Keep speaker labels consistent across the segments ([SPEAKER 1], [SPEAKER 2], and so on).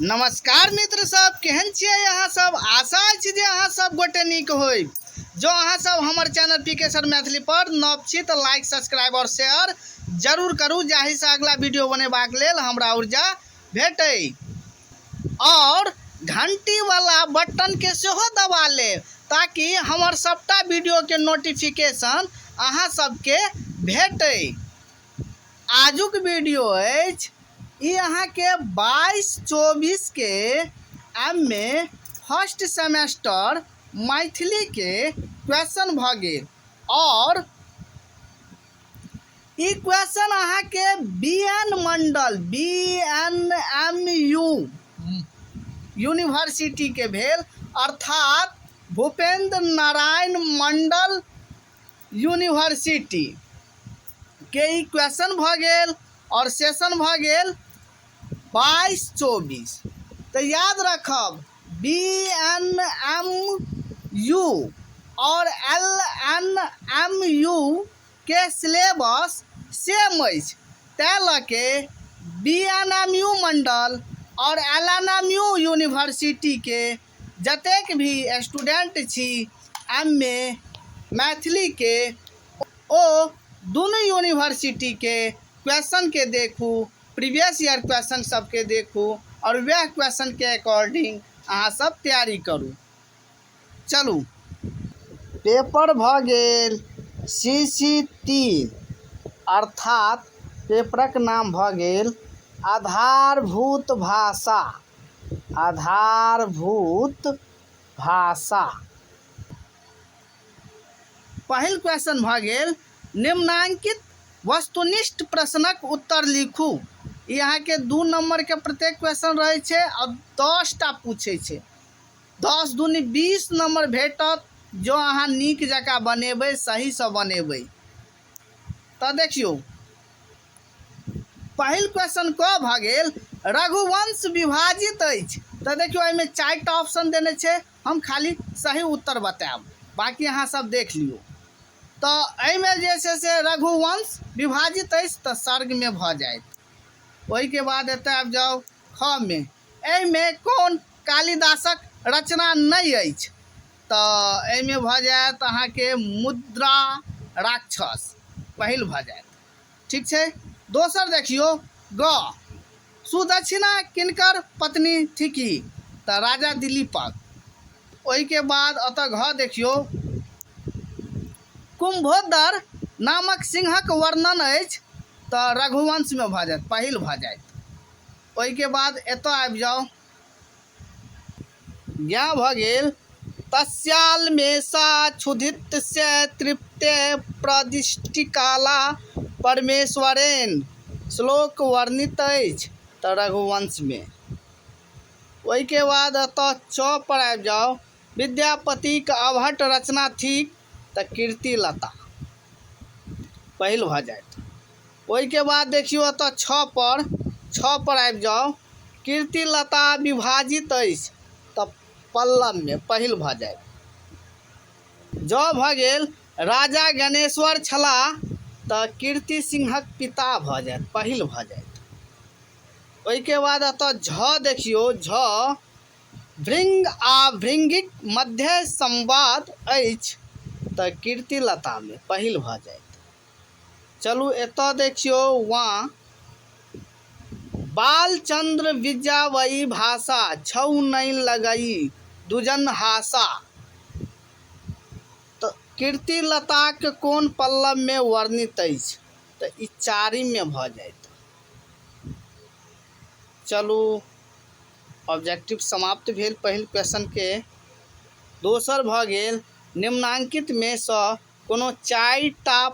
[SPEAKER 1] नमस्कार मित्र सब, केहन छियै अहाँ सब। आशा अछि जे अहाँ सब गोटे नीक होय। जो अहाँ सब हमर चैनल पीके सर मैथिली पर नव छी तऽ लाइक सब्सक्राइब और शेयर जरूर करू, जाहि से अगला वीडियो बनेबाक लेल हमरा ऊर्जा भेटै। और घंटी वाला बटन के सेहो दबा ले ताकि हमर सबटा वीडियो के नोटिफिकेशन अहाँ सबके भेटै। आजुक वीडियो अछि ई अहाँ के 22-24 के में फर्स्ट सेमेस्टर मैथिली के क्वेश्चन भ गेल और ई क्वेश्चन अहाँ के BN मंडल BNMU यूनिवर्सिटी के भेल, अर्थात भूपेंद्र नारायण मंडल यूनिवर्सिटी के ई क्वेश्चन भ गेल और सेशन भ गेल 22-24। तो याद रखब BNMU और LNMU के सिलेबस सेम अछि, तै लके BNMU मंडल और LNMU यूनिवर्सिटी के जतेक भी स्टूडेंट छी MA मैथिली के ओ दोनों यूनिवर्सिटी के क्वेश्चन के देखू, प्रीवियस ईयर क्वेश्चन सबके देखू और वह क्वेश्चन के अकॉर्डिंग अहाँ सब तैयारी करू। चलू, पेपर भ गेल CC3, अर्थात पेपरक नाम भ गेल आधारभूत भाषा। आधारभूत भाषा। पहिल क्वेश्चन भ गेल निम्नांकित वस्तुनिष्ठ प्रश्नक उत्तर लिखू। यहाँ के 2 नंबर के प्रत्येक क्वेश्चन रहे छे और 10 टा पूछे छे। 10 दूनी 20 नंबर भेटत जो अहाँ नीक जका बनेबै, सही से बनेबै। तो देखियो, पहिल क्वेश्चन क भ गेल रघुवंश विभाजित अछि। तो देखियो एमे 4 टा ऑप्शन देने छे, हम खाली सही उत्तर बताएब, बाकी अहाँ सब देख लियो। तो एमे जे छे से रघुवंश विभाजित अछि तो सर्ग में भ जाए। वही के बाद एते आब जाओ ख में, एमे कौन कालिदासक रचना नहीं अछि, तो एमे भ जाएत अहाँ के मुद्रा राक्षस, पहिल भ जाएत। ठीक छे। दोसर देखियो ग, सुदक्षिणा किनकर पत्नी थिकी, तो राजा दिलीपक। वही के बाद अत घ देखियो कुंभोदर नामक सिंहक वर्णन अछि, तो रघुवंश में भ जाएत, पहिल भ जाएत। वही के बाद एतो आबि जाओ, ज्ञा भ गेल तस्याल्मेषा क्षुधित से तृप्ते प्रदिष्टिकाला परमेश्वरेन, श्लोक वर्णित अछि, तो रघुवंश में। वही के बाद अतो च पर आबि जाओ, विद्यापति के अभट रचना थिक, तो कीर्तिलता, पहिल भ जाएत। वही के बाद देखियो तो 6 पर आबि जाओ, कीर्तिलता विभाजित अछि, तो पल्लव में, पहिल भ जाएत। जो भ गेल राजा ज्ञानेश्वर छला, तो कीर्ति सिंहक पिता भ जाएत, पहिल भ जाएत। वही के बाद अतो झ देखियो, झ भृंग आ भृंगिक मध्य संवाद अछि, तो कीर्तिलता में, पहिल भ जाएत। चलू एतो देखियो वहाँ बालचंद्र विद्यावई भाषा छौ नहीं लगई दुजन हासा, तो कीर्तिलता के कौन पल्लव में वर्णित अछि, तो ई 4 में भ जाएत। चलू ऑब्जेक्टिव समाप्त भेल पहिल क्वेश्चन के। दोसर भ गेल निम्नांकित में से कोनो 4 टा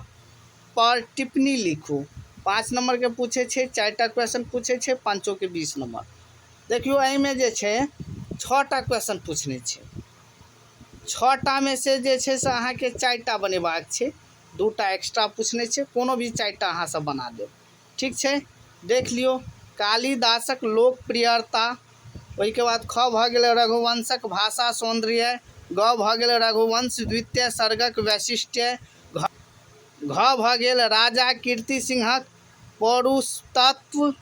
[SPEAKER 1] पर टिप्पणी लिखू। 5 नंबर के पूछे छे, 4 टा क्वेश्चन पूछे छे, 5 के 20 नंबर। देखियो एहि में जे छे 6 टा क्वेश्चन पूछने छे। 6 टा में से जे छे से अहाँ के 4 टा बनेबाक छे, 2 टा एक्स्ट्रा पूछने छे, कोनो भी 4 टा अहाँ सब बना देब। ठीक छे। देख लियो कालिदासक लोकप्रियता। वही के बाद ख भ गेल रघुवंशक भाषा सौंदर्य, ग भ गेल रघुवंश द्वितीय सर्गक वैशिष्ट्य, घ भ गेल राजा कीर्ति सिंहक पौरुषत्व,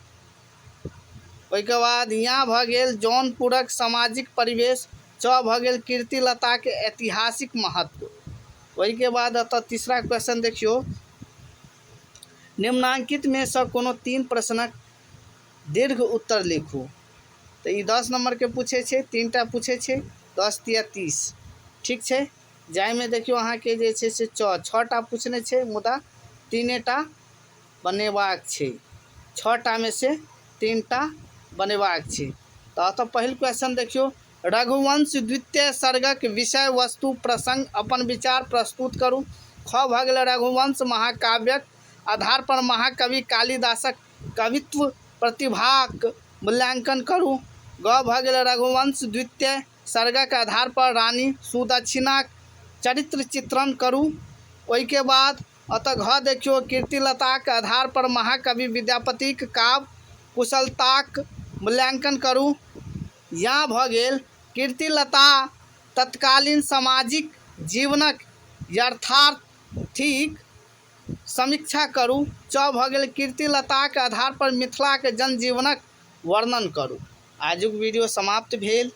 [SPEAKER 1] ओहिके बाद यहाँ भऽ गेल जौनपुरक सामाजिक परिवेश। च भऽ गेल कीर्तिलता के ऐतिहासिक महत्व। ओहिके बाद अतः तीसरा क्वेश्चन देखियो, निम्नांकित में से कोनो 3 प्रश्नक दीर्घ उत्तर लिखू। तो ये 10 नंबर के पूछे छे, 3टा पूछे छे, 10 या 30, ठीक है। जाहिमे देखियो अहाँ के जे छे से 6टा पूछने छे, मुदा 3टा बनेबाक छे। 6टा में से 3टा बनेबाक छे। तो पहिल क्वेश्चन देखियो, रघुवंश द्वितीय सर्गक विषय वस्तु प्रसंग अपन विचार प्रस्तुत करू। ख भ गेल रघुवंश महाकाव्यक आधार पर महाकवि कालिदासक कवित्व प्रतिभाक मूल्यांकन करू। ग भ गेल रघुवंश द्वितीय सर्गक आधार पर रानी सुदक्षिणाक चरित्र चित्रण करू। ओहिके बाद अतः घ देखियो, कीर्तिलताक आधार पर महाकवि विद्यापतिक काव्य कुशलताक मूल्यांकन करू। यहाँ भ गेल कीर्तिलता तत्कालीन सामाजिक जीवनक यथार्थिक समीक्षा करू। च भ गेल कीर्तिलताक आधार पर मिथिलाक जनजीवनक वर्णन करू। आजुक वीडियो समाप्त भेल।